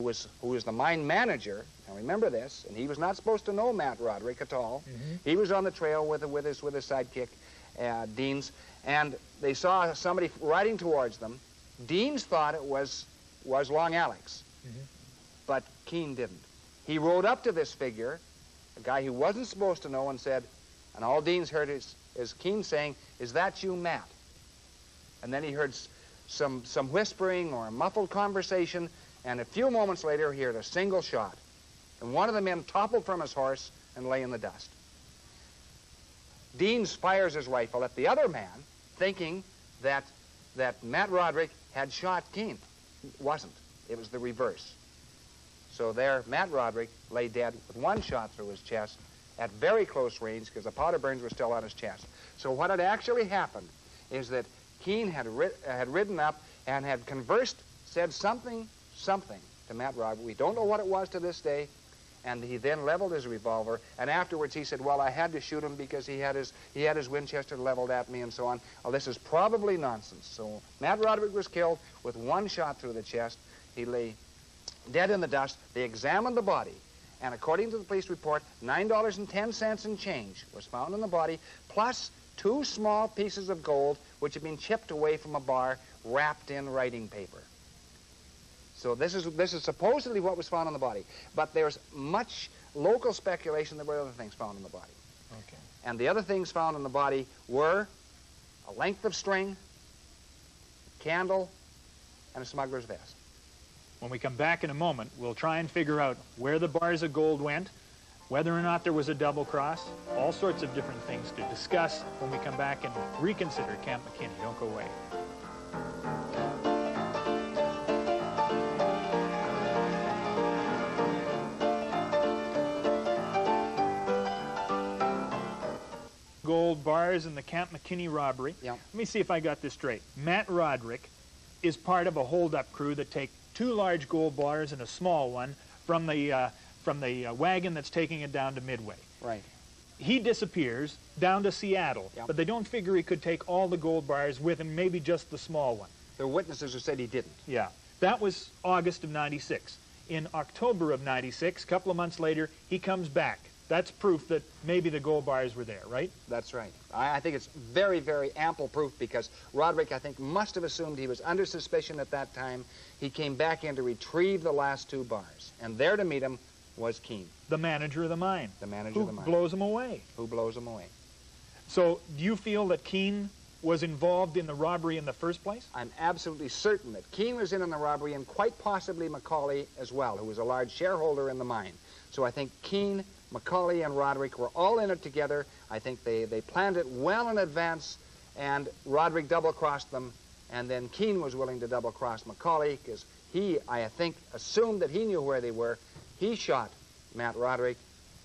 who was the mine manager. Now remember this, and he was not supposed to know Matt Roderick at all. He was on the trail with his sidekick, Deans, and they saw somebody riding towards them. Deans thought it was Long Alex, but Keene didn't. He rode up to this figure, a guy who wasn't supposed to know, and said, and all Deans heard is Keene saying, "Is that you, Matt?" And then he heard some whispering or a muffled conversation, and a few moments later he heard a single shot. And one of the men toppled from his horse and lay in the dust. Deans fires his rifle at the other man, thinking that Matt Roderick had shot Keene. It wasn't. It was the reverse. So there, Matt Roderick lay dead with one shot through his chest at very close range because the powder burns were still on his chest. So what had actually happened is that Keene had ridden up and had conversed, said something to Matt Roderick. We don't know what it was to this day. And he then leveled his revolver, and afterwards he said, "Well, I had to shoot him because he had his Winchester leveled at me," and so on. Well, this is probably nonsense. So Matt Roderick was killed with one shot through the chest. He lay dead in the dust. They examined the body, and according to the police report, $9.10 in change was found in the body, plus 2 small pieces of gold which had been chipped away from a bar wrapped in writing paper. So this is supposedly what was found on the body. But there's much local speculation there were other things found in the body. Okay. And the other things found in the body were a length of string, a candle, and a smuggler's vest. When we come back in a moment, we'll try and figure out where the bars of gold went, whether or not there was a double cross, all sorts of different things to discuss when we come back and reconsider Camp McKinney. Don't go away. Gold bars in the Camp McKinney robbery. Yep. Let me see if I got this straight. Matt Roderick is part of a hold-up crew that take 2 large gold bars and a small one from the wagon that's taking it down to Midway. Right. He disappears down to Seattle, Yep. but they don't figure he could take all the gold bars with him, maybe just the small one. There were witnesses who said he didn't. Yeah. That was August of '96. In October of '96, a couple of months later, he comes back. That's proof that maybe the gold bars were there, right? That's right. I think it's very, very ample proof because Roderick, I think, must have assumed he was under suspicion at that time. He came back in to retrieve the last 2 bars, and there to meet him was Keene. The manager of the mine. The manager of the mine. Who blows him away. Who blows him away. So, do you feel that Keene was involved in the robbery in the first place? I'm absolutely certain that Keene was in on the robbery, and quite possibly McCauley as well, who was a large shareholder in the mine. So I think Keene, McCauley, and Roderick were all in it together. I think they planned it well in advance, and Roderick double-crossed them, and then Keene was willing to double-cross McCauley because he, I think, assumed that he knew where they were. He shot Matt Roderick,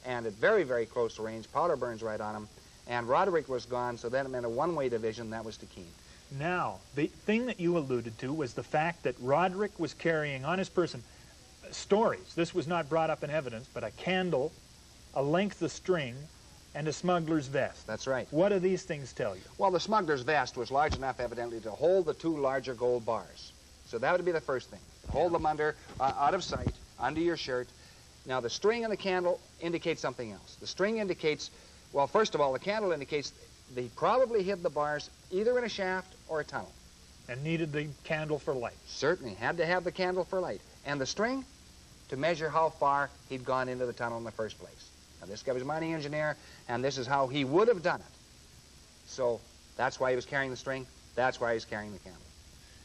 and at very, very close range, powder burns right on him, and Roderick was gone, so then it meant a one-way division. That was to Keene. Now, the thing that you alluded to was the fact that Roderick was carrying on his person stories. This was not brought up in evidence, but a candle, a length of string, and a smuggler's vest. That's right. What do these things tell you? Well, the smuggler's vest was large enough, evidently, to hold the 2 larger gold bars. So that would be the first thing. Hold them under, out of sight, under your shirt. Now, the string and the candle indicate something else. The string indicates, well, first of all, the candle indicates they probably hid the bars either in a shaft or a tunnel. And needed the candle for light. Certainly, had to have the candle for light. And the string to measure how far he'd gone into the tunnel in the first place. Now, this guy was a mining engineer, and this is how he would have done it. So that's why he was carrying the string. That's why he's carrying the candle.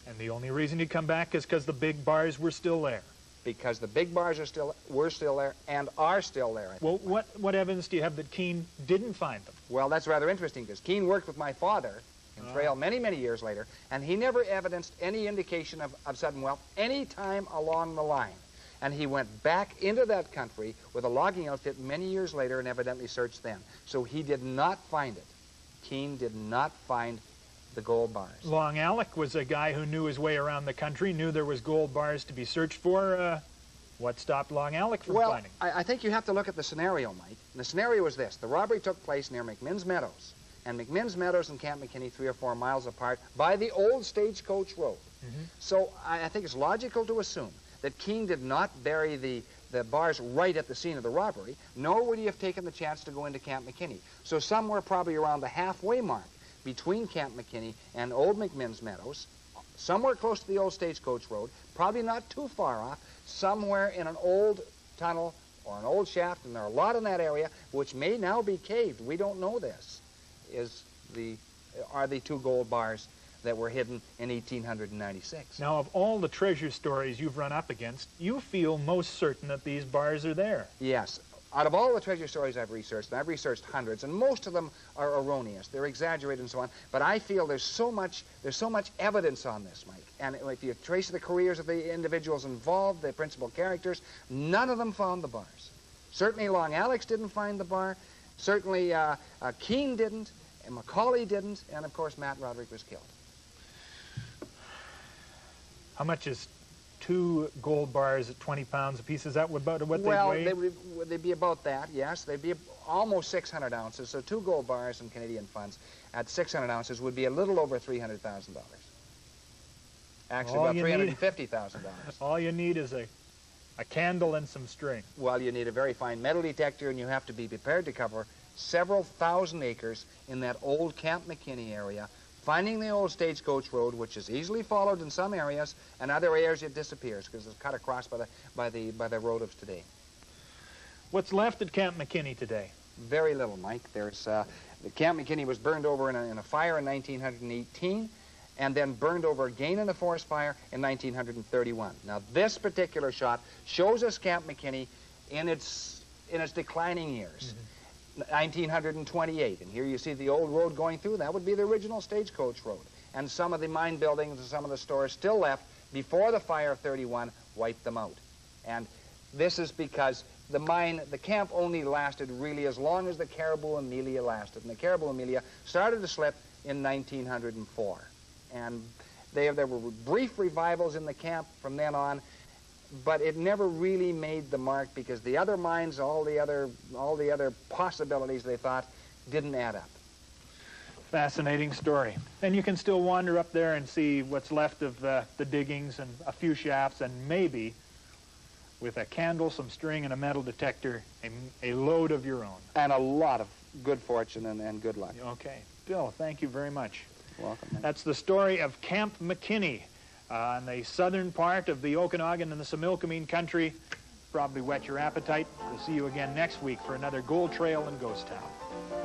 And the only reason he'd come back is because the big bars were still there. Because the big bars were still there and are still there. Well, what evidence do you have that Keene didn't find them? Well, that's rather interesting because Keene worked with my father in Trail many, many years later, and he never evidenced any indication of sudden wealth any time along the line. And he went back into that country with a logging outfit many years later and evidently searched then. So he did not find it. Keene did not find the gold bars. Long Alec was a guy who knew his way around the country, knew there was gold bars to be searched for. What stopped Long Alec from finding them? I think you have to look at the scenario, Mike. And the scenario was this. The robbery took place near McMinn's Meadows. And McMinn's Meadows and Camp McKinney 3 or 4 miles apart by the old stagecoach road. So I think it's logical to assume that Keene did not bury the bars right at the scene of the robbery, nor would he have taken the chance to go into Camp McKinney. So somewhere probably around the halfway mark between Camp McKinney and Old McMinn's Meadows, somewhere close to the old Stagecoach Road, probably not too far off, somewhere in an old tunnel or an old shaft, and there are a lot in that area, which may now be caved, we don't know this, are the 2 gold bars that were hidden in 1896. Now, of all the treasure stories you've run up against, you feel most certain that these bars are there. Yes. Out of all the treasure stories I've researched, and I've researched hundreds, and most of them are erroneous. They're exaggerated and so on, but I feel there's so much evidence on this, Mike. And if you trace the careers of the individuals involved, the principal characters, none of them found the bars. Certainly Long Alex didn't find the bar. Certainly Keene didn't, and Macaulay didn't, and of course Matt Roderick was killed. How much is 2 gold bars at 20 pounds apiece? Is that about what they weigh? Well, they'd be about that, yes. They'd be almost 600 ounces. So 2 gold bars in Canadian funds at 600 ounces would be a little over $300,000. Actually, about $350,000. All you need is a candle and some string. Well, you need a very fine metal detector, and you have to be prepared to cover several thousand acres in that old Camp McKinney area, finding the old Stagecoach Road, which is easily followed in some areas, and other areas it disappears because it's cut across by the road of today. What's left at Camp McKinney today? Very little, Mike. There's the Camp McKinney was burned over in a fire in 1918, and then burned over again in a forest fire in 1931. Now, this particular shot shows us Camp McKinney in its declining years. 1928, and here you see the old road going through. That would be the original Stagecoach Road, and some of the mine buildings and some of the stores still left before the fire of 31 wiped them out. And this is because the camp only lasted really as long as the Caribou Amelia lasted, and the Caribou Amelia started to slip in 1904. And there were brief revivals in the camp from then on, but it never really made the mark because the other mines, all the other possibilities they thought didn't add up. Fascinating story. And you can still wander up there and see what's left of the diggings and a few shafts, and maybe with a candle, some string, and a metal detector, a load of your own. And a lot of good fortune and good luck. Okay. Bill, thank you very much. You're welcome. Man. That's the story of Camp McKinney on the southern part of the Okanagan and the Similkameen country. Probably whet your appetite. We'll see you again next week for another Gold Trail and Ghost Town.